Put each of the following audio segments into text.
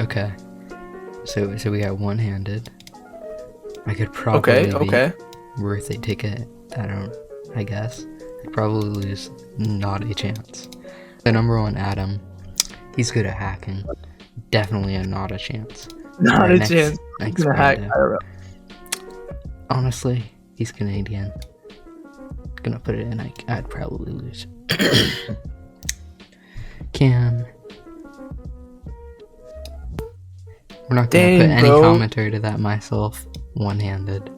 Okay. So we got one-handed. I could probably Okay. be worth a ticket. I guess. I'd probably lose not a chance. The number one Adam, he's good at hacking. Definitely a not a chance. Not Alright, a chance. Next Gonna hack random. IRL. Honestly, he's Canadian. Gonna put it in, I'd probably lose. Cam. We're not gonna put any commentary to that myself. One-handed,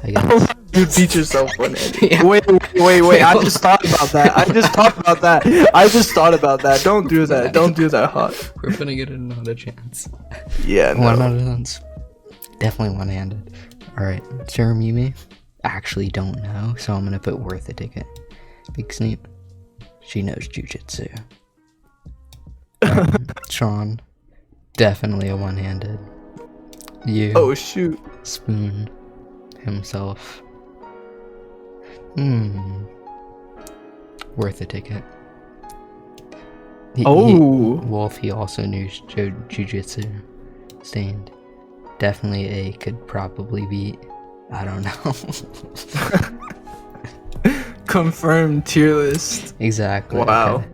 I guess. You beat yourself one-handed. Yeah. Wait. I just thought about that. Don't do that. Don't do that, Hot. We're gonna get another chance. Yeah, no. One other chance. Definitely one-handed. Alright, Mimi. Actually don't know, so I'm gonna put worth a ticket. Big Sneap. She knows jujitsu. Sean. Definitely a one-handed. You. Oh, shoot. Spoon. Himself. Worth a ticket. Wolf, he also knew jujitsu. Stained. Definitely a could probably beat. I don't know. Confirmed tier list. Exactly. Wow. Okay.